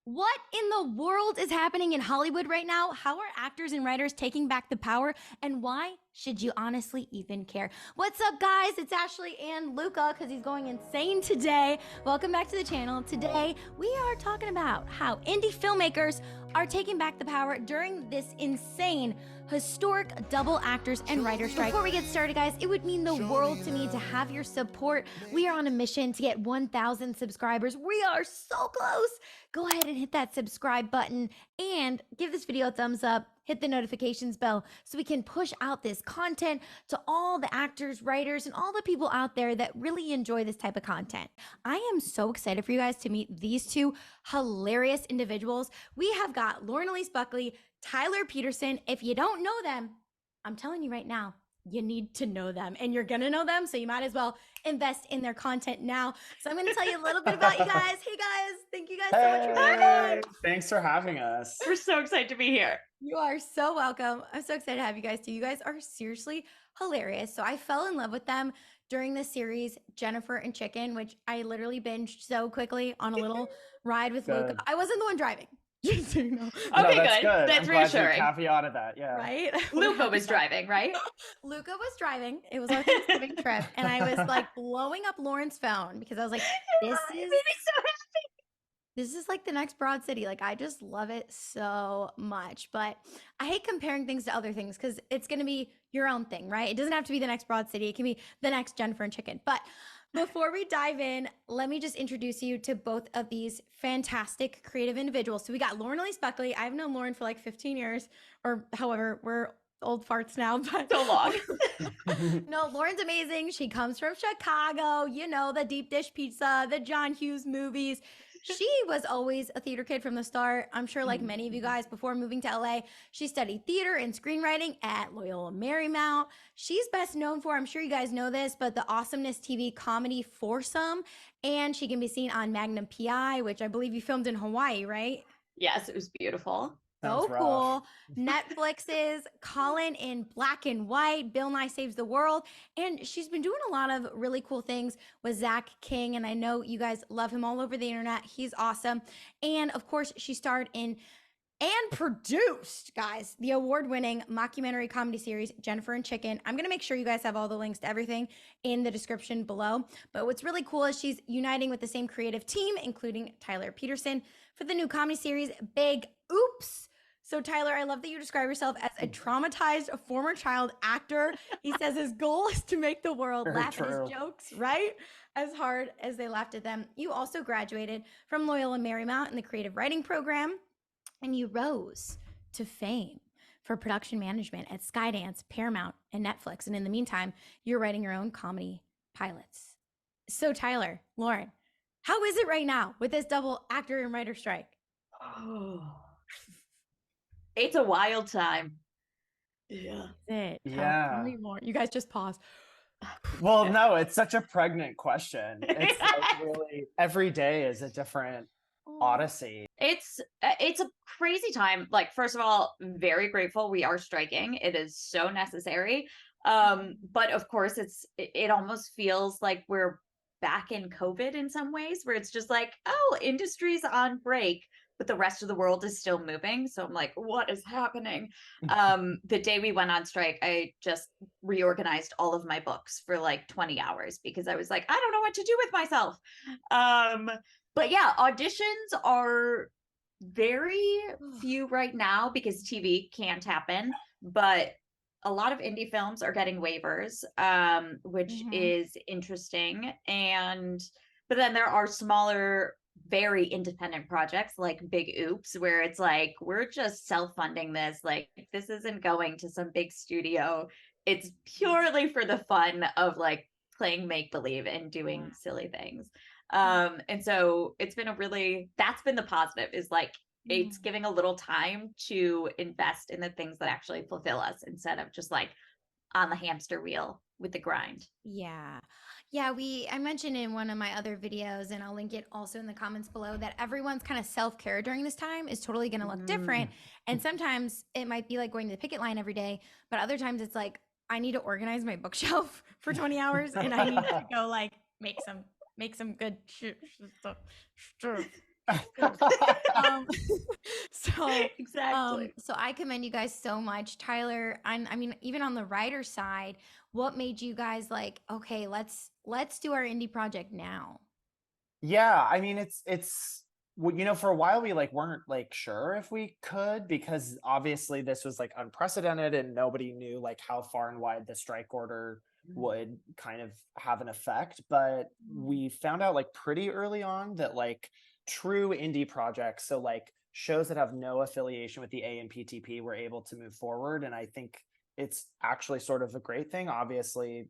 What in the world is happening in Hollywood right now? How are actors and writers taking back the power? And why should you honestly even care? What's up, guys? It's Ashley and Luca, because he's going insane today. Welcome back to the channel. Today, we are talking about how indie filmmakers are taking back the power during this insane, historic double actors and writer strike. Before we get started, guys, it would mean the world to me to have your support. We are on a mission to get 1,000 subscribers. We are so close. Go ahead and hit that subscribe button and give this video a thumbs up. Hit the notifications bell so we can push out this content to all the actors, writers, and all the people out there that really enjoy this type of content. I am so excited for you guys to meet these two hilarious individuals. We have got Elyse Buckley, Tyler Peterson. If you don't know them, I'm telling you right now, you need to know them, and you're gonna know them, so you might as well invest in their content now. So I'm gonna tell you a little bit about you guys. Hey guys, thank you guys so much for being here. Thanks for having us. We're so excited to be here. You are so welcome. I'm so excited to have you guys too. You guys are seriously hilarious. So I fell in love with them during the series Jennifer and Chicken, which I literally binged so quickly on a little ride with Luca. I wasn't the one driving. Just so you know. Okay, that's good. That's reassuring. Caveat of that, yeah. Right? Luca was driving, right? Luca was driving. It was our Thanksgiving trip. And I was like blowing up Lauren's phone because I was like, It made me so happy. this is like the next Broad City. Like, I just love it so much. But I hate comparing things to other things because it's going to be your own thing, right? It doesn't have to be the next Broad City. It can be the next Jennifer and Chicken. But before we dive in, let me just introduce you to both of these fantastic creative individuals. So we got Elyse Buckley. I've known Lauren for like 15 years, or however, we're old farts now, but So long. no, Lauren's amazing. She comes from Chicago, you know, the deep dish pizza, the John Hughes movies. She was always a theater kid from the start. I'm sure like many of you guys before moving to LA, she studied theater and screenwriting at Loyola Marymount. She's best known for, I'm sure you guys know this, but the Awesomeness TV comedy Foursome. And she can be seen on Magnum PI, which I believe you filmed in Hawaii, right? Yes, it was beautiful. So cool. Netflix's Colin in Black and White, Bill Nye Saves the World. And she's been doing a lot of really cool things with Zach King. And I know you guys love him all over the internet. He's awesome. And of course, she starred in and produced, guys, the award-winning mockumentary comedy series, Jennifer and Chicken. I'm going to make sure you guys have all the links to everything in the description below. But what's really cool is she's uniting with the same creative team, including Tyler Peterson, for the new comedy series, Big Oops. So Tyler, I love that you describe yourself as a traumatized former child actor. He says his goal is to make the world laugh at his jokes, right? As hard as they laughed at them. You also graduated from Loyola Marymount in the creative writing program, and you rose to fame for production management at Skydance, Paramount, and Netflix. And in the meantime, you're writing your own comedy pilots. So Tyler, Lauren, how is it right now with this double actor and writer strike? Oh. It's a wild time. Yeah. Tell me more. You guys just pause. Well, no, it's such a pregnant question. It's like really every day is a different odyssey. It's a crazy time. Like, first of all, very grateful we are striking. It is so necessary. But of course, it almost feels like we're back in COVID in some ways, where it's just like, oh, industry's on break, but the rest of the world is still moving. So I'm like, what is happening? The day we went on strike, I just reorganized all of my books for like 20 hours because I was like, I don't know what to do with myself. But yeah, auditions are very few right now because TV can't happen. But a lot of indie films are getting waivers, which is interesting. But then there are smaller, very independent projects like Big Oops, where it's like, we're just self-funding this. Like, this isn't going to some big studio. It's purely for the fun of like playing make-believe and doing silly things. And so it's been that's been the positive, is like, it's giving a little time to invest in the things that actually fulfill us instead of just like on the hamster wheel with the grind. Yeah. I mentioned in one of my other videos, and I'll link it also in the comments below, that everyone's kind of self-care during this time is totally going to look different. And sometimes it might be like going to the picket line every day, but other times it's like, I need to organize my bookshelf for 20 hours and I need to go like make some good stuff. So, Exactly. so I commend you guys so much, Tyler. I mean, even on the writer side, what made you guys like, okay, let's do our indie project now? Yeah, I mean well, for a while we like weren't like sure if we could, because obviously this was like unprecedented and nobody knew like how far and wide the strike order would kind of have an effect. But we found out like pretty early on that like true indie projects, so like shows that have no affiliation with the AMPTP, were able to move forward. And I think it's actually sort of a great thing. Obviously,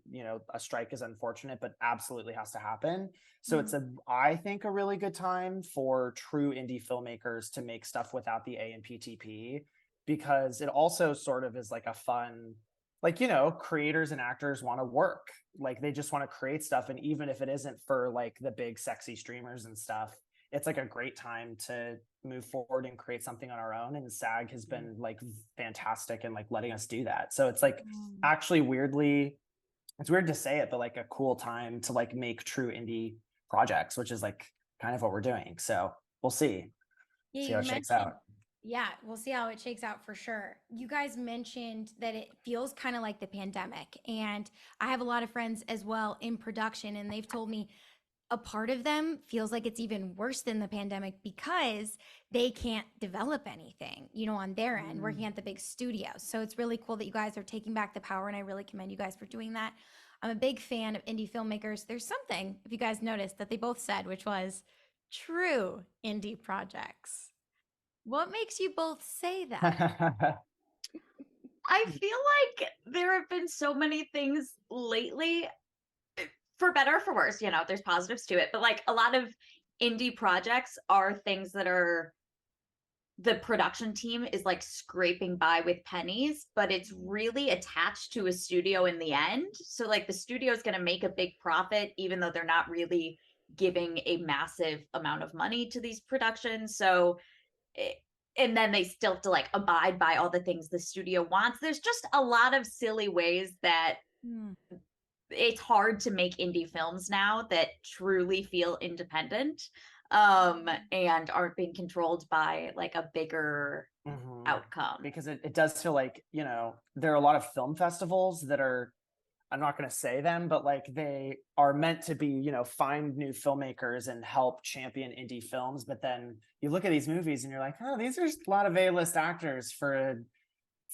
a strike is unfortunate, but absolutely has to happen. So it's I think a really good time for true indie filmmakers to make stuff without the AMPTP, because it also sort of is like a fun, like, creators and actors want to work. Like they just want to create stuff. And even if it isn't for like the big sexy streamers and stuff, it's like a great time to move forward and create something on our own. And SAG has been like fantastic in like letting us do that. So it's like actually weirdly, it's weird to say it, but like a cool time to like make true indie projects, which is like kind of what we're doing. So we'll see. Yeah, See how you it shakes mentioned, out. yeah, we'll see how it shakes out for sure. You guys mentioned that it feels kind of like the pandemic. And I have a lot of friends as well in production, and they've told me a part of them feels like it's even worse than the pandemic because they can't develop anything, on their end, working at the big studios. So it's really cool that you guys are taking back the power, and I really commend you guys for doing that. I'm a big fan of indie filmmakers. There's something, if you guys noticed, that they both said, which was true indie projects. What makes you both say that? I feel like there have been so many things lately, for better or for worse, there's positives to it, but like a lot of indie projects are things that are the production team is like scraping by with pennies, but it's really attached to a studio in the end. So like the studio is going to make a big profit, even though they're not really giving a massive amount of money to these productions. So, and then they still have to like abide by all the things the studio wants. There's just a lot of silly ways that it's hard to make indie films now that truly feel independent and aren't being controlled by like a bigger outcome. Because it does feel like, there are a lot of film festivals that are, I'm not going to say them, but like they are meant to be, find new filmmakers and help champion indie films. But then you look at these movies and you're like, oh, these are a lot of A-list actors for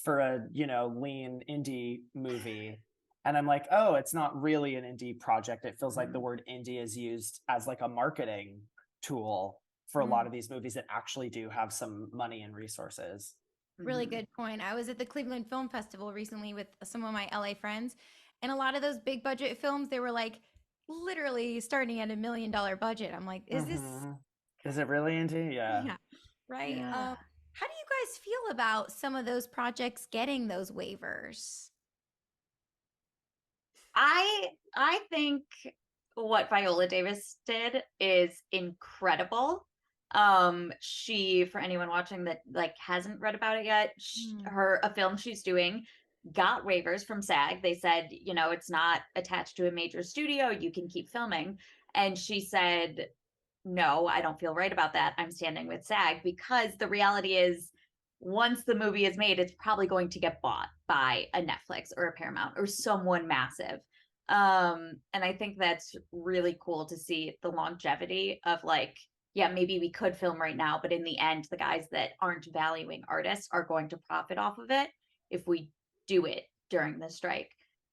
a lean indie movie. And I'm like, oh, it's not really an indie project. It feels like the word indie is used as like a marketing tool for a lot of these movies that actually do have some money and resources. Really good point. I was at the Cleveland Film Festival recently with some of my LA friends, and a lot of those big budget films, they were like literally starting at $1 million budget. I'm like, is it really indie? Yeah. yeah, right? Yeah. How do you guys feel about some of those projects getting those waivers? I think what Viola Davis did is incredible. She, for anyone watching that like hasn't read about it yet, a film she's doing got waivers from SAG. They said, it's not attached to a major studio, you can keep filming. And she said, no, I don't feel right about that. I'm standing with SAG, because the reality is once the movie is made, it's probably going to get bought by a Netflix or a Paramount or someone massive. And I think that's really cool to see the longevity of like, yeah, maybe we could film right now, but in the end, the guys that aren't valuing artists are going to profit off of it if we do it during the strike.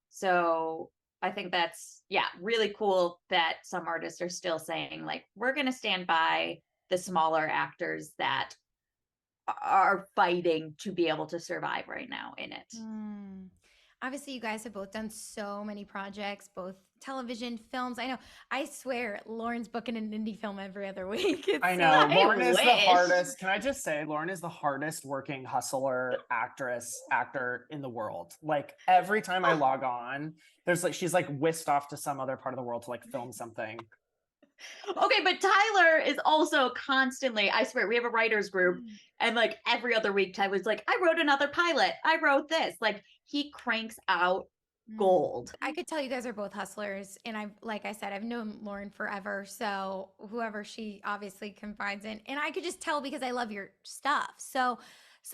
So I think that's, yeah, really cool that some artists are still saying like, we're going to stand by the smaller actors that are fighting to be able to survive right now in it. Obviously, you guys have both done so many projects, both television, films. I know. I swear, Lauren's booking an indie film every other week. I know. I Lauren is the wish. hardest. Can I just say, Lauren is the hardest working hustler, actor in the world. Like every time I log on, there's like, she's like whisked off to some other part of the world to like film something. Okay, but Tyler is also constantly, I swear, we have a writers group, and like every other week, Tyler's like, I wrote another pilot. I wrote this. Like he cranks out gold. I could tell you guys are both hustlers, and like I said, I've known Lauren forever. So whoever she obviously confides in, and I could just tell because I love your stuff. So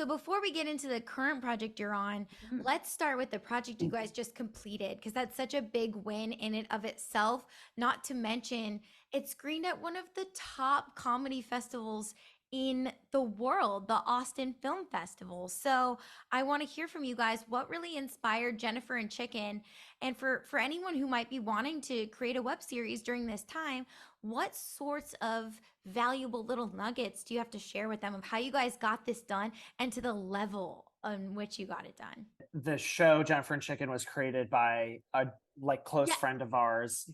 before we get into the current project you're on, let's start with the project you guys just completed, because that's such a big win in and of itself. Not to mention, it screened at one of the top comedy festivals in the world, the Austin Film Festival. So I want to hear from you guys what really inspired Jennifer and Chicken, and for anyone who might be wanting to create a web series during this time, what sorts of valuable little nuggets do you have to share with them of how you guys got this done and to the level on which you got it done? The show Jennifer and Chicken was created by a like close Yeah. friend of ours,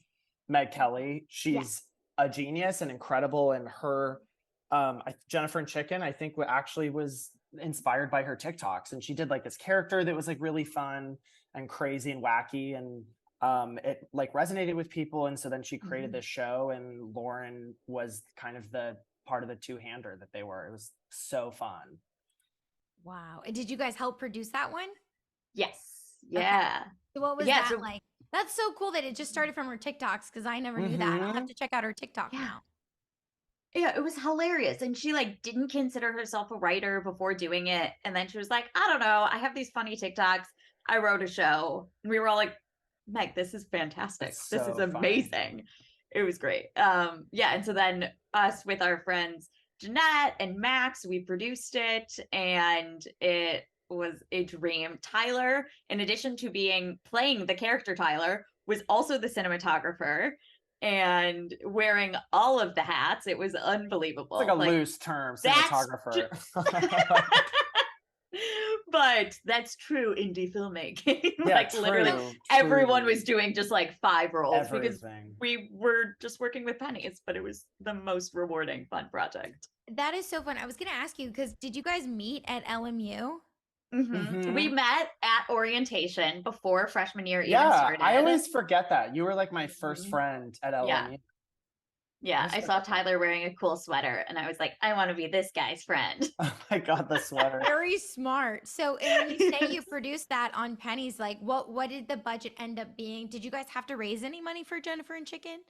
Meg Kelly. She's a genius and incredible, and her Jennifer and Chicken, I think, actually was inspired by her TikToks, and she did like this character that was like really fun and crazy and wacky, and it like resonated with people, and so then she created this show, and Lauren was kind of the part of the two-hander that they were. It was so fun. Wow. And did you guys help produce that one? Yes. Okay. Yeah. So what was Yeah, that so- like? That's so cool that it just started from her TikToks, because I never knew that. I'll have to check out her TikTok now. Yeah, it was hilarious. And she like didn't consider herself a writer before doing it. And then she was like, I don't know, I have these funny TikToks. I wrote a show. And we were all like, Meg, this is fantastic. It's This is so fun. amazing. It was great. Yeah, and so then us with our friends Jeanette and Max, we produced it, and it was a dream. Tyler, in addition to playing the character Tyler, was also the cinematographer and wearing all of the hats. It was unbelievable. It's like a loose term, cinematographer. But that's true indie filmmaking. Yeah, like literally everyone was doing just like 5 roles because we were just working with pennies, but it was the most rewarding, fun project. That is so fun. I was going to ask you, because did you guys meet at LMU? We met at orientation before freshman year even Yeah, started. I always forget that. You were like my first friend at LMU. Yeah, I saw Tyler wearing a cool sweater, and I was like, I want to be this guy's friend. Oh my God, the sweater. Very smart. So, and when you say you produced that on pennies, like what did the budget end up being? Did you guys have to raise any money for Jennifer and Chicken?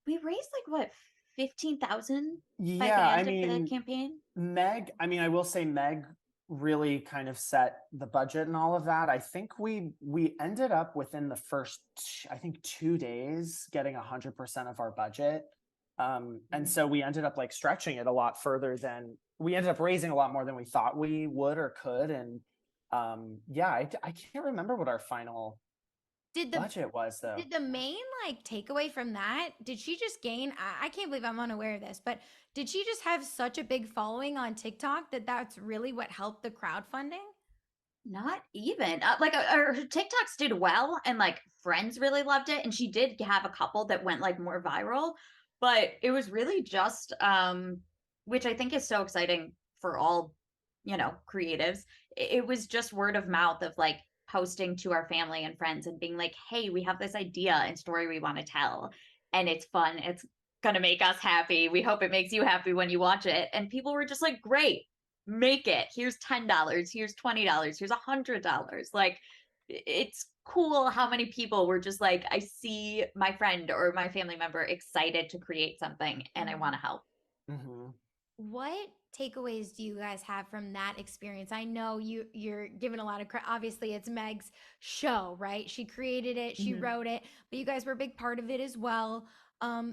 We raised like what, 15,000 Yeah, by the end of the campaign. Meg, I will say Meg really kind of set the budget and all of that. I think we ended up within the first, I think 2 days getting 100% of our budget. And so we ended up like stretching it a lot further than we ended up raising a lot more than we thought we would or could. And I can't remember what our final budget was though. Did the main like takeaway from that, did she just gain, I can't believe I'm unaware of this, but did she just have such a big following on TikTok that that's really what helped the crowdfunding? Not even like her TikToks did well, and like friends really loved it, and she did have a couple that went like more viral, but it was really just which I think is so exciting for all, creatives. It was just word of mouth of like posting to our family and friends and being like, hey, we have this idea and story we want to tell, and it's fun, it's gonna make us happy, we hope it makes you happy when you watch it. And people were just like, great, make it, here's $10, here's $20, here's $100. Like, it's cool how many people were just like, I see my friend or my family member excited to create something and I want to help. What takeaways do you guys have from that experience? I know you're given a lot of credit. Obviously, it's Meg's show, right? She created it, she wrote it, but you guys were a big part of it as well.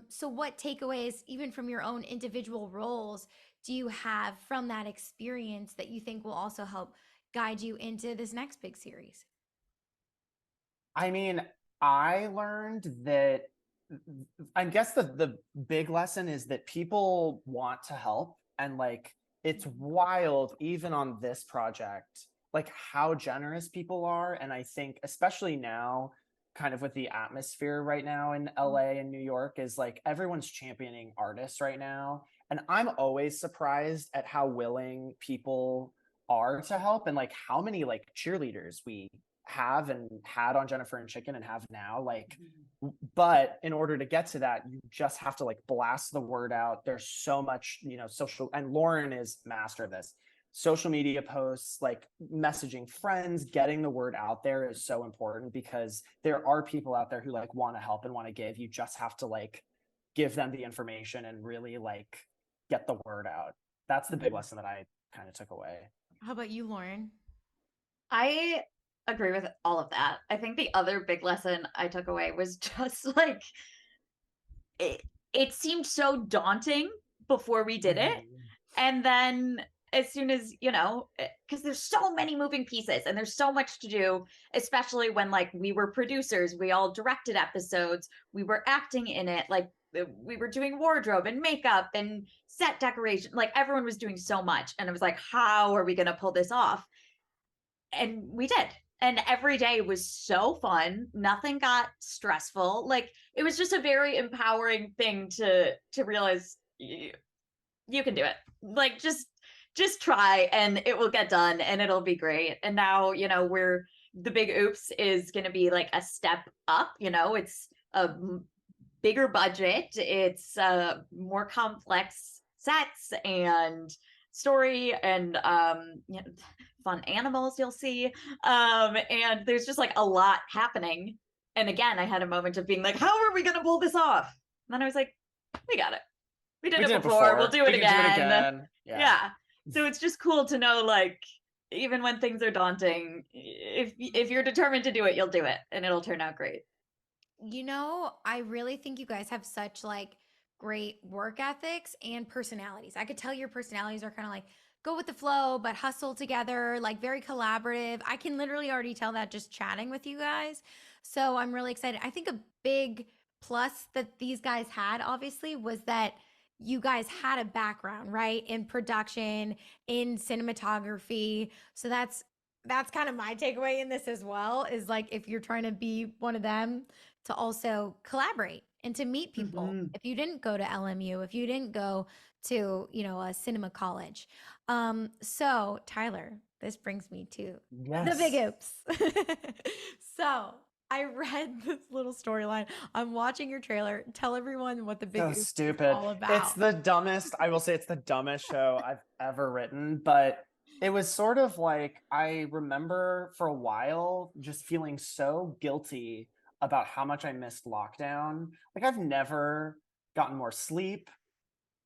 So what takeaways, even from your own individual roles, do you have from that experience that you think will also help guide you into this next big series? I mean, I learned that I guess the big lesson is that people want to help, and like it's wild even on this project like how generous people are. And I think especially now, kind of with the atmosphere right now in LA and New York, is like everyone's championing artists right now, and I'm always surprised at how willing people are to help, and like how many like cheerleaders we have and had on Jennifer and Chicken and have now, like but in order to get to that, you just have to like blast the word out. There's so much, social, and Lauren is master of this, social media posts, like messaging friends, getting the word out there is so important, because there are people out there who like want to help and want to give. You just have to like give them the information and really like get the word out. That's the big lesson that I kind of took away. How about you, Lauren? I agree with all of that. I think the other big lesson I took away was just like it seemed so daunting before we did it. And then as soon as, because there's so many moving pieces and there's so much to do, especially when like we were producers, we all directed episodes, we were acting in it, like we were doing wardrobe and makeup and set decoration, like everyone was doing so much. And it was like, how are we going to pull this off? And we did. And every day was so fun. Nothing got stressful. Like it was just a very empowering thing to realize you can do it. Like just try and it will get done and it'll be great. And now, we're the big oops is going to be like a step up, it's a bigger budget, it's more complex sets and story and fun animals you'll see, and there's just like a lot happening. And again, I had a moment of being like, how are we gonna pull this off? And then I was like, we got it. We did it before. We'll do it again. Yeah. So it's just cool to know, like, even when things are daunting, if you're determined to do it, you'll do it and it'll turn out great. I really think you guys have such like great work ethics and personalities. I could tell your personalities are kind of like go with the flow, but hustle together, like very collaborative. I can literally already tell that just chatting with you guys. So I'm really excited. I think a big plus that these guys had, obviously, was that you guys had a background, right? In production, in cinematography. So that's kind of my takeaway in this as well, is like if you're trying to be one of them, to also collaborate and to meet people. If you didn't go to LMU, if you didn't go to, a cinema college. So Tyler, this brings me to the big oops. So I read this little storyline. I'm watching your trailer. Tell everyone what the big oops is all about. It's the dumbest, I will say it's the dumbest show I've ever written, but it was sort of like, I remember for a while just feeling so guilty about how much I missed lockdown. Like I've never gotten more sleep.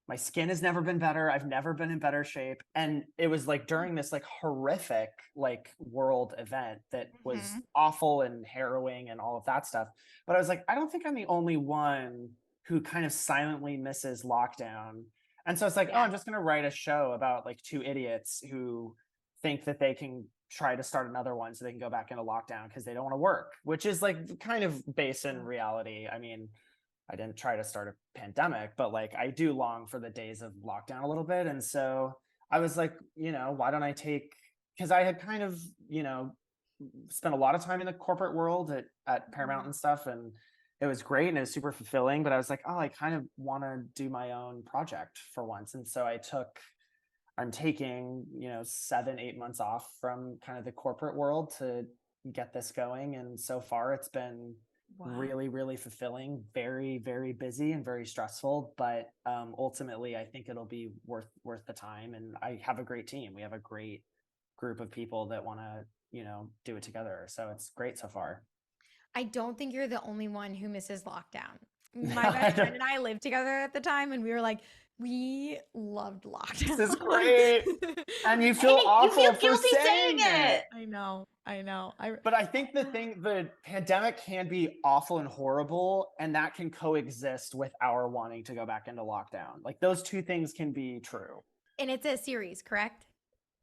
My skin has never been better. I've never been in better shape. And it was like during this like horrific like world event that was awful and harrowing and all of that stuff. But I was like, I don't think I'm the only one who kind of silently misses lockdown. And so it's like, oh, I'm just going to write a show about like two idiots who think that they can try to start another one so they can go back into lockdown because they don't want to work, which is like kind of based in reality. I mean, I didn't try to start a pandemic, but like I do long for the days of lockdown a little bit. And so I was like, why don't I take, because I had kind of, spent a lot of time in the corporate world at Paramount and stuff. And it was great and it was super fulfilling, but I was like, oh, I kind of want to do my own project for once. And so I'm taking, 7-8 months off from kind of the corporate world to get this going. And so far it's been really, really fulfilling, very, very busy and very stressful. But ultimately, I think it'll be worth the time. And I have a great team. We have a great group of people that want to, do it together. So it's great so far. I don't think you're the only one who misses lockdown. My best friend and I lived together at the time, and we were like, we loved lockdown. This is great. And you feel awful you feel for guilty saying it. I know. But I think the pandemic can be awful and horrible, and that can coexist with our wanting to go back into lockdown. Like those two things can be true. And it's a series, correct?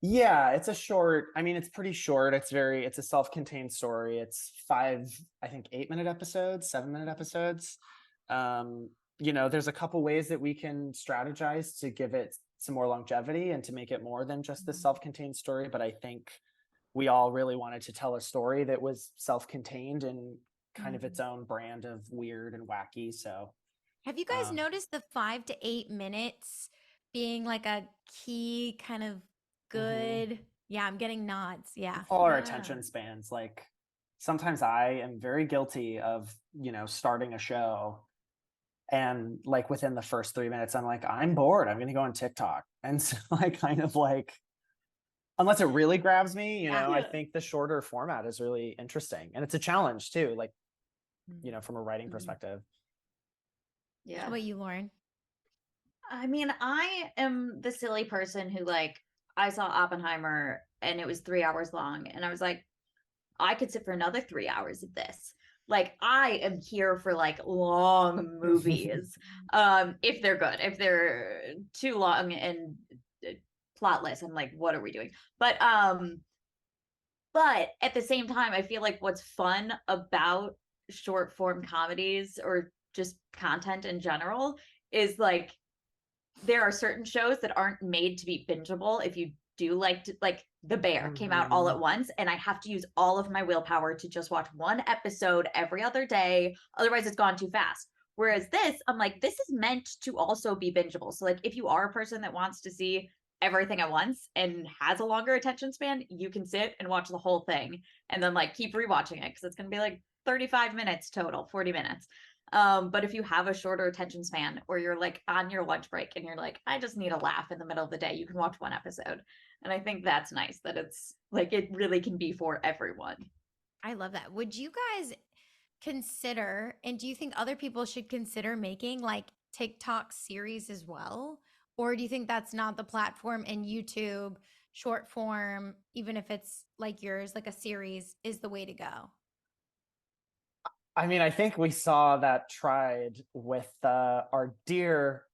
Yeah, it's it's pretty short. It's a self-contained story. It's 5, I think 8-minute episodes, 7-minute episodes. There's a couple ways that we can strategize to give it some more longevity and to make it more than just the self-contained story. But I think we all really wanted to tell a story that was self-contained and kind of its own brand of weird and wacky. So have you guys noticed the 5 to 8 minutes being like a key kind of good? Yeah, I'm getting nods. Yeah. All our attention spans. Like sometimes I am very guilty of, starting a show and like within the first 3 minutes, I'm like, I'm bored. I'm going to go on TikTok. And so I kind of like unless it really grabs me, Yeah. I think the shorter format is really interesting, and it's a challenge too, like, from a writing perspective. How Yeah. about you, Lauren? I mean, I am the silly person who like I saw Oppenheimer and it was 3 hours long, and I was like, I could sit for another 3 hours of this. Like I am here for like long movies. If they're good. If they're too long and plotless, I'm like, what are we doing? But at the same time, I feel like what's fun about short form comedies or just content in general is like there are certain shows that aren't made to be bingeable if you do like The Bear came out all at once, and I have to use all of my willpower to just watch one episode every other day, otherwise it's gone too fast. Whereas this, I'm like, this is meant to also be bingeable. So like if you are a person that wants to see everything at once and has a longer attention span, you can sit and watch the whole thing and then like keep rewatching it because it's going to be like 35 minutes total, 40 minutes. But if you have a shorter attention span or you're like on your lunch break and you're like, I just need a laugh in the middle of the day, you can watch one episode. And I think that's nice that it's like it really can be for everyone. I love that. Would you guys consider, and do you think other people should consider making like TikTok series as well? Or do you think that's not the platform, and YouTube short form, even if it's like yours, like a series, is the way to go? I mean, I think we saw that tried with our dear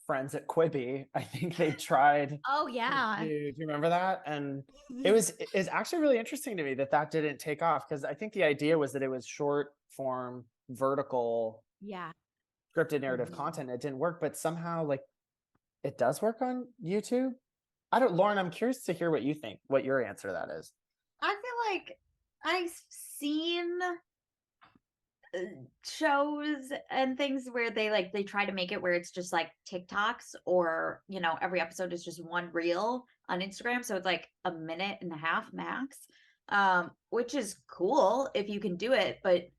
friends at Quibi. I think they tried. Oh, yeah. Do you remember that? And it's actually really interesting to me that didn't take off, because I think the idea was that it was short form, vertical, Yeah. scripted narrative content. It didn't work, but somehow like it does work on YouTube. Lauren, I'm curious to hear what you think, what your answer to that is. I feel like I've seen shows and things where they try to make it where it's just like TikToks, or every episode is just one reel on Instagram, so it's like a minute and a half max, which is cool if you can do it, but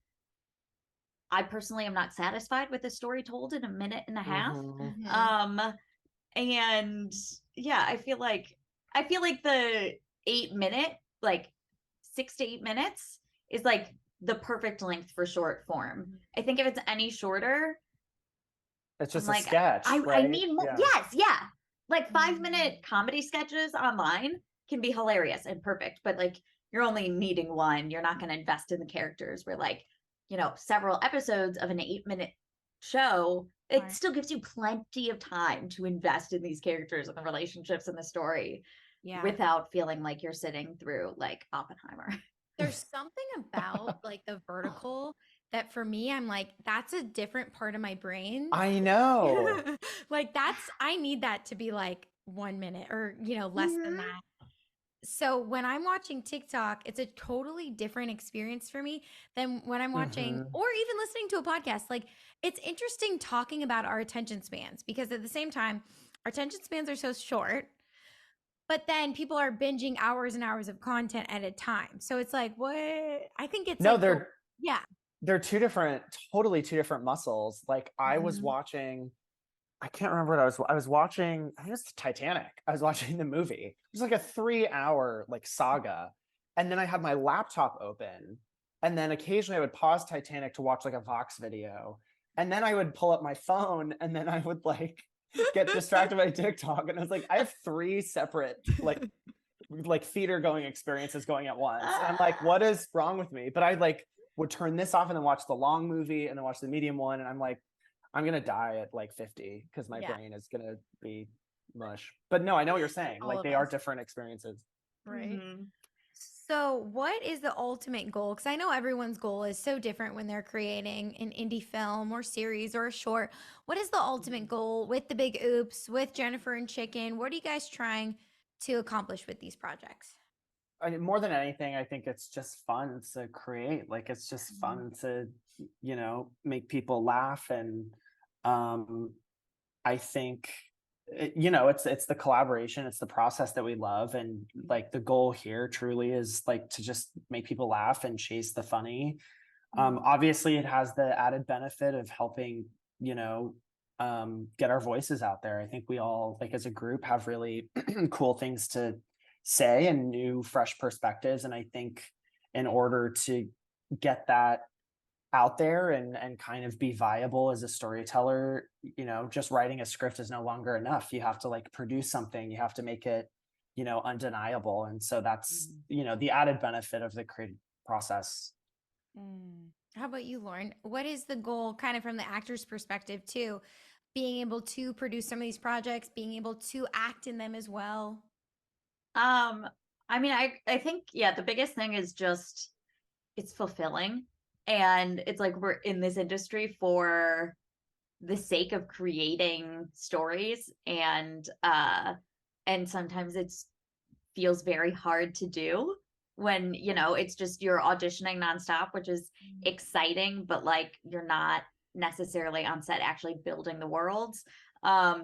I personally am not satisfied with a story told in a minute and a half. And yeah, I feel like the 8 minute, like 6 to 8 minutes is like the perfect length for short form. I think if it's any shorter, It's just I'm a like, sketch, I right? need more. Yeah. Yes, yeah. Like 5 minute comedy sketches online can be hilarious and perfect, but like you're only needing one. You're not going to invest in the characters. Where like, several episodes of an 8 minute show, it Right. still gives you plenty of time to invest in these characters and the relationships and the story Yeah. without feeling like you're sitting through like Oppenheimer. There's something about like the vertical that for me, I'm like, that's a different part of my brain. I know. Like I need that to be like 1 minute or, less than that. So when I'm watching TikTok, it's a totally different experience for me than when I'm watching or even listening to a podcast. Like it's interesting talking about our attention spans, because at the same time, our attention spans are so short, but then people are binging hours and hours of content at a time. So it's like, what? I think it's No, like, they're totally two different muscles. Like I was Mhm. watching, I can't remember what I was watching. I think it's Titanic. I was watching the movie. It was like a 3 hour like saga. And then I had my laptop open. And then occasionally I would pause Titanic to watch like a Vox video. And then I would pull up my phone, and then I would like get distracted by TikTok. And I was like, I have 3 separate like theater going experiences going at once. And I'm like, what is wrong with me? But I like would turn this off and then watch the long movie and then watch the medium one. And I'm like, I'm gonna die at like 50 because my brain is gonna be mush. But no, I know what you're saying. All Like of they are us. different experiences. Right. So, what is the ultimate goal? Because I know everyone's goal is so different when they're creating an indie film or series or a short. What is the ultimate goal with the Big Oops, with Jennifer and Chicken? What are you guys trying to accomplish with these projects? I mean, more than anything, I think it's just fun to create. Like it's just fun to, make people laugh. And I think it's the collaboration, it's the process that we love, and like the goal here truly is like to just make people laugh and chase the funny. Obviously it has the added benefit of helping get our voices out there. I think we all, like as a group, have really cool things to say and new fresh perspectives. And I think in order to get that out there and kind of be viable as a storyteller, you know, just writing a script is no longer enough. You have to like produce something, you have to make it, you know, undeniable. And so that's, you know, the added benefit of the creative process. How about you, Lauren? What is the goal, kind of from the actor's perspective too, being able to produce some of these projects, being able to act in them as well? I mean, I think, yeah, the biggest thing is just it's fulfilling. And it's like we're in this industry for the sake of creating stories, and sometimes it's feels very hard to do when, you know, it's just you're auditioning nonstop, which is exciting, but like you're not necessarily on set actually building the worlds.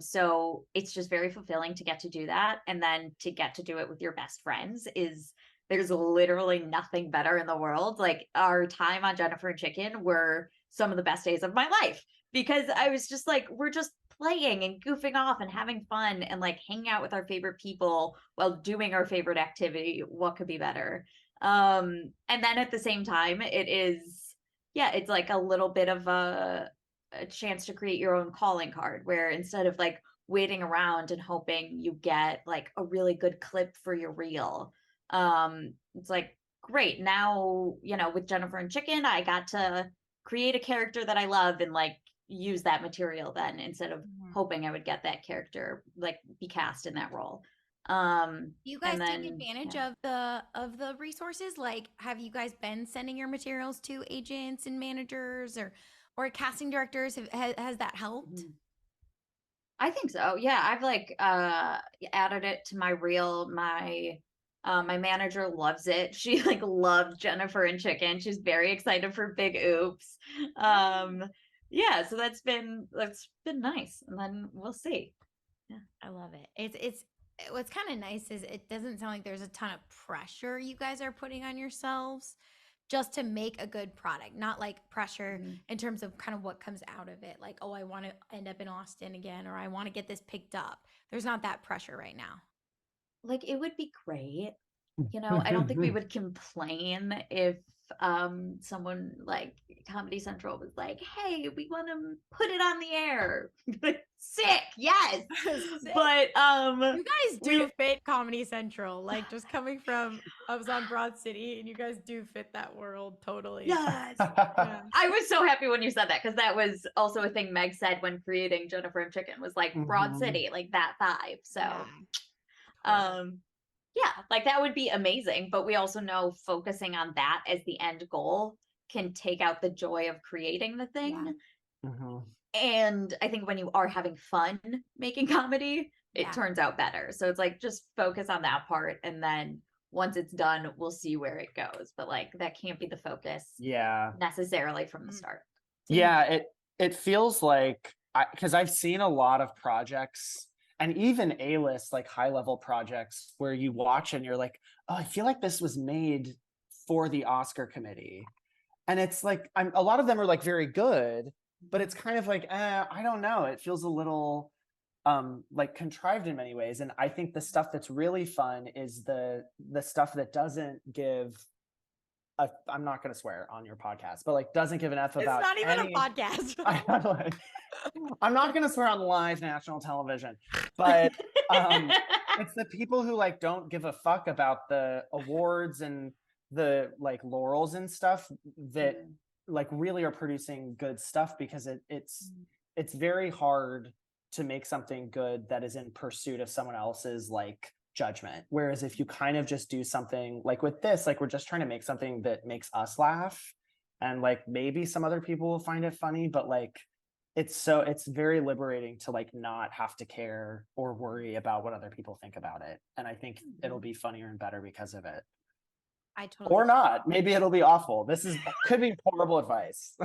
So it's just very fulfilling to get to do that. And then to get to do it with your best friends is there's literally nothing better in the world. Like our time on Jennifer and Chicken were some of the best days of my life because I was just like, we're just playing and goofing off and having fun and like hanging out with our favorite people while doing our favorite activity. What could be better? And then at the same time, it is, yeah, it's like a little bit of a chance to create your own calling card where instead of like waiting around and hoping you get like a really good clip for your reel, it's like, great, now, you know, with Jennifer and Chicken, I got to create a character that I love and like use that material then instead of hoping I would get that character, like be cast in that role. You guys And take then advantage yeah. of the resources? Like, have you guys been sending your materials to agents and managers or casting directors? Has that helped? I think so. Yeah, I've like added it to my reel. My manager loves it. She like loved Jennifer and Chicken. She's very excited for Big Oops. Yeah, so that's been nice. And then we'll see. Yeah. I love it. It's what's kind of nice is it doesn't sound like there's a ton of pressure you guys are putting on yourselves just to make a good product, not like pressure in terms of kind of what comes out of it. Like, oh, I want to end up in Austin again, or I want to get this picked up. There's not that pressure right now. Like it would be great. You know, I don't think we would complain if someone like Comedy Central was like, "Hey, we want to put it on the air." Like, sick, yes. Sick. But You guys do fit Comedy Central. Like just coming from I was on Broad City and you guys do fit that world totally. yes. Yeah. I was so happy when you said that because that was also a thing Meg said when creating Jennifer and Chicken was like Broad City, like that vibe. So Yeah. um yeah, like that would be amazing. But we also know focusing on that as the end goal can take out the joy of creating the thing. Mhm. And I think when you are having fun making comedy, it Yeah. turns out better. So it's like just focus on that part. And then once it's done, we'll see where it goes. But like that can't be the focus Yeah. necessarily from the start. Yeah, it feels like because I've seen a lot of projects and even A-list like high level projects where you watch and you're like, oh, I feel like this was made for the Oscar committee. And it's like a lot of them are like very good, but it's kind of like, I don't know. It feels a little like contrived in many ways. And I think the stuff that's really fun is the stuff that doesn't give I'm not going to swear on your podcast, but like doesn't give an F about It's not even any a podcast. I'm not going to swear on live national television, but it's the people who like don't give a fuck about the awards and the like laurels and stuff that like really are producing good stuff because it's very hard to make something good that is in pursuit of someone else's like judgment. Whereas if you kind of just do something like with this, like we're just trying to make something that makes us laugh and like maybe some other people will find it funny, but like it's very liberating to like not have to care or worry about what other people think about it. And I think it'll be funnier and better because of it. I totally Or not. Maybe it'll be awful. This could be horrible advice.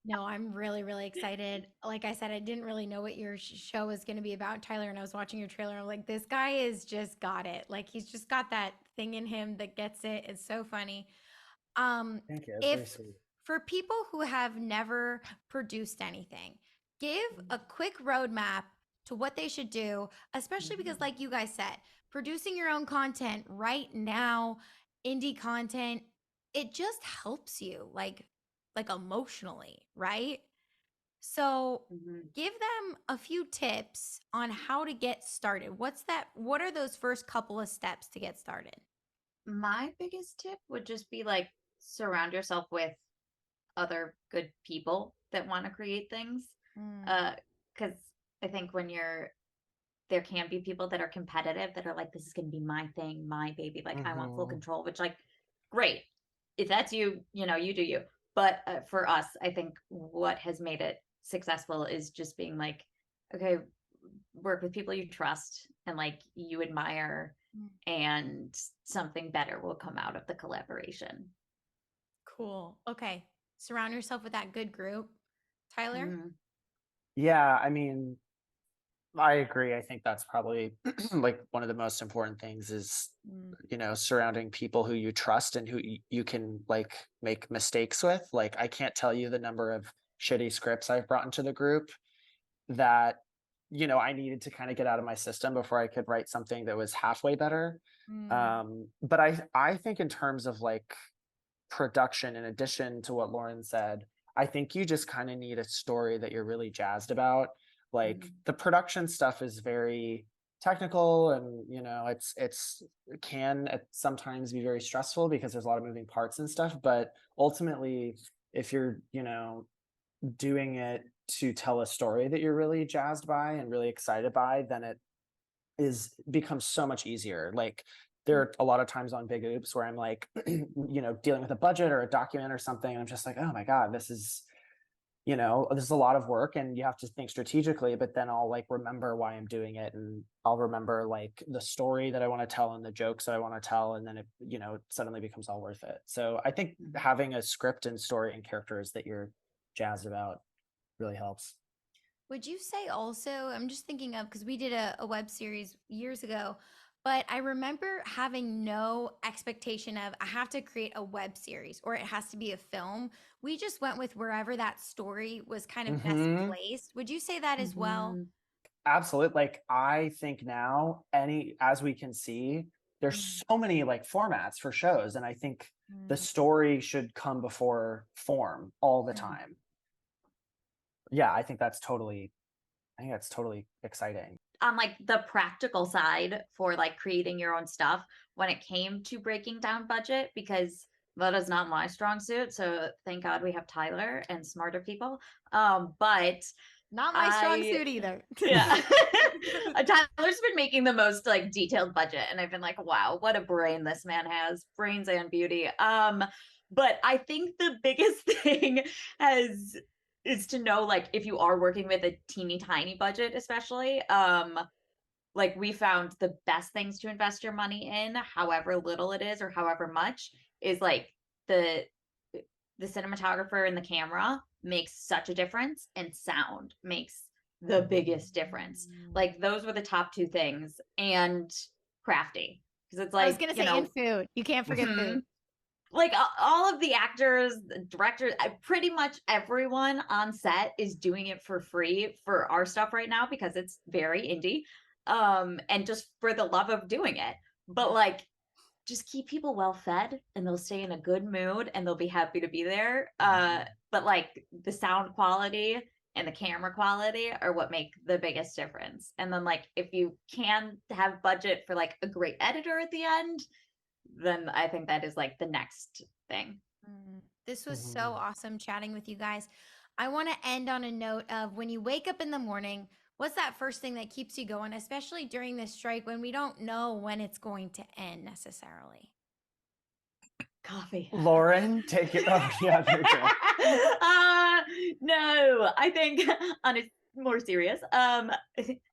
No, I'm really, really excited. Like I said, I didn't really know what your show was going to be about, Tyler. And I was watching your trailer. I'm like, this guy is just got it. Like he's just got that thing in him that gets it. It's so funny. Thank you. That's very If sweet. for people who have never produced anything, give a quick roadmap to what they should do, especially because, like you guys said, producing your own content right now, indie content, it just helps you like emotionally, right? So Mhm. give them a few tips on how to get started. What are those first couple of steps to get started? My biggest tip would just be like surround yourself with other good people that want to create things. Mm, Because I think there can be people that are competitive that are like, this is going to be my thing, my baby. Like, I want full Hmm. control, which, like, great. If that's you, you do you. But for us, I think what has made it successful is just being like, okay, work with people you trust and like you admire, mm. and something better will come out of the collaboration. Cool. Okay. Surround yourself with that good group. Tyler? Mhm. Yeah, I mean, I agree. I think that's probably like one of the most important things is, Mm, surrounding people who you trust and who you can like make mistakes with. Like, I can't tell you the number of shitty scripts I've brought into the group that, I needed to kind of get out of my system before I could write something that was halfway better. mm, But I think in terms of like production, in addition to what Lauren said, I think you just kind of need a story that you're really jazzed about. Like, Mhm. the production stuff is very technical, and it can sometimes be very stressful because there's a lot of moving parts and stuff. But ultimately, if you're doing it to tell a story that you're really jazzed by and really excited by, then it is becomes so much easier. Like, there are a lot of times on big oops where I'm like, dealing with a budget or a document or something, and I'm just like, oh my God, this is a lot of work and you have to think strategically, but then I'll like remember why I'm doing it, and I'll remember like the story that I want to tell and the jokes that I want to tell, and then it suddenly becomes all worth it. So I think Mhm. having a script and story and characters that you're jazzed about really helps. would you say also, I'm just thinking of because we did a web series years ago, but I remember having no expectation of I have to create a web series or it has to be a film. We just went with wherever that story was kind of best Hmm. placed. Would you say that as well? Mhm. Absolutely. Like, I think now, as we can see, Mm, there's so many like formats for shows, and I think the mm, story should come before form all the mm. time. Yeah, I think that's totally exciting. On like the practical side for like creating your own stuff when it came to breaking down budget, because that is not my strong suit, so thank God we have Tyler and smarter people. But Not my strong I suit either. yeah. Tyler's been making the most like detailed budget, and I've been like, wow, what a brain this man has. Brains and beauty. But I think the biggest thing has is to know, like, if you are working with a teeny tiny budget, especially, like, we found the best things to invest your money in, however little it is or however much, is like the the cinematographer and the camera makes such a difference, and sound makes the biggest difference. Like, those were the top two things, and crafty, because it's I was like, gonna say, and food. You can't forget food. mhm, like all of the actors, the directors, pretty much everyone on set is doing it for free for our stuff right now because it's very indie, and just for the love of doing it. But like, just keep people well fed and they'll stay in a good mood and they'll be happy to be there. But like the sound quality and the camera quality are what make the biggest difference. And then like if you can have budget for like a great editor at the end, then I think that is like the next thing. This was so Mhm. awesome chatting with you guys. I want to end on a note of when you wake up in the morning, what's that first thing that keeps you going, especially during this strike when we don't know when it's going to end necessarily? Coffee. Lauren, take it. Oh, yeah, there you go. uh no, I think on a more serious,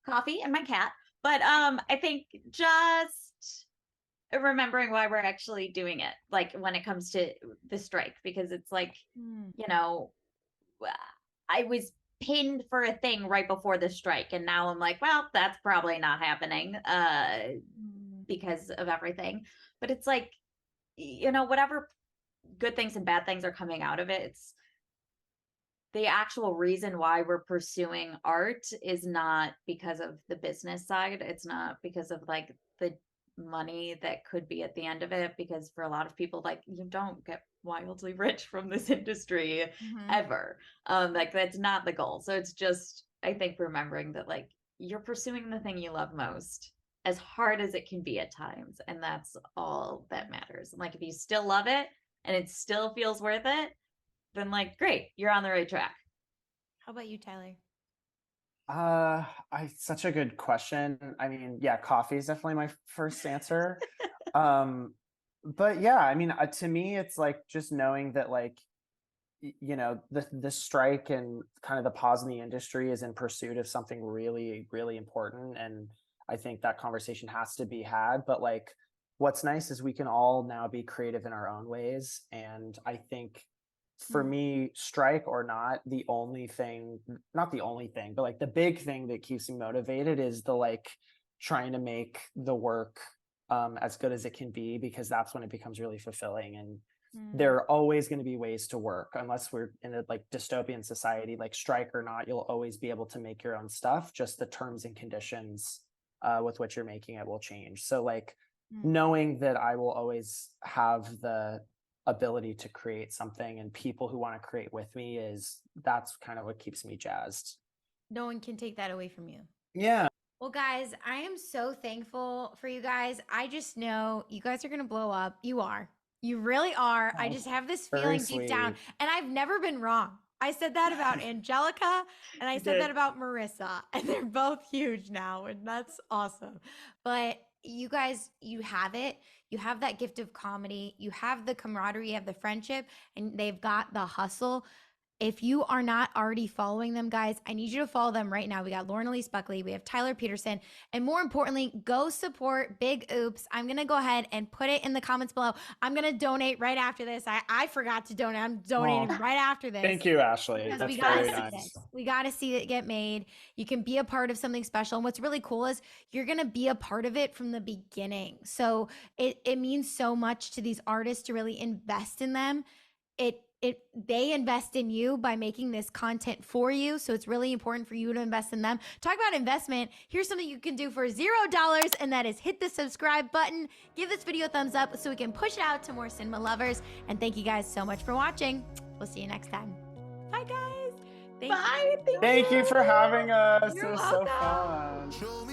coffee and my cat. But I think just remembering why we're actually doing it, like when it comes to the strike, because it's like, Mm, you know, I was pinned for a thing right before the strike, and now I'm like, well, that's probably not happening mm, because of everything. But it's like, whatever good things and bad things are coming out of it, it's the actual reason why we're pursuing art is not because of the business side. It's not because of like the money that could be at the end of it, because for a lot of people, like, you don't get wildly rich from this industry ever. Like, that's not the goal. So it's just, I think, remembering that, like, you're pursuing the thing you love most, as hard as it can be at times, and that's all that matters. And like, if you still love it and it still feels worth it, then like, great, you're on the right track. How about you, Tyler? Such a good question. I mean, yeah, coffee is definitely my first answer. But yeah, I mean, to me, it's like just knowing that, like, you know, the strike and kind of the pause in the industry is in pursuit of something really, really important. And I think that conversation has to be had. But like, what's nice is we can all now be creative in our own ways. And I think for me, strike or not, the only thing, not the only thing, but like the big thing that keeps me motivated is the like trying to make the work as good as it can be, because that's when it becomes really fulfilling. And there are always going to be ways to work, unless we're in a like dystopian society, like strike or not, you'll always be able to make your own stuff. Just the terms and conditions with which you're making it will change. So like knowing that I will always have the ability to create something and people who want to create with me, that's kind of what keeps me jazzed. No one can take that away from you. Yeah. Well, guys, I am so thankful for you guys. I just know you guys are going to blow up. You are. You really are. I just have this Very feeling deep down. sweet. And I've never been wrong. I said that about Angelica and I said that about Marissa. And they're both huge now. And that's awesome. But you guys, you have it. You have that gift of comedy. You have the camaraderie, you have the friendship, and they've got the hustle. If you are not already following them, guys, I need you to follow them right now. We got Lauren Elyse Buckley, we have Tyler Peterson, and more importantly, go support Big Oops. I'm going to go ahead and put it in the comments below. I'm going to donate right after this. I forgot to donate. I'm donating right after this. Thank you, Ashley. Because That's we gotta very see nice. this. We got to see it get made. You can be a part of something special. And what's really cool is you're going to be a part of it from the beginning. So it means so much to these artists to really invest in them. They invest in you by making this content for you. So it's really important for you to invest in them. Talk about investment. Here's something you can do for $0, and that is hit the subscribe button. Give this video a thumbs up so we can push it out to more cinema lovers. And thank you guys so much for watching. We'll see you next time. Bye, guys. Bye. Thank you for having us. You're It was so welcome. fun. Show me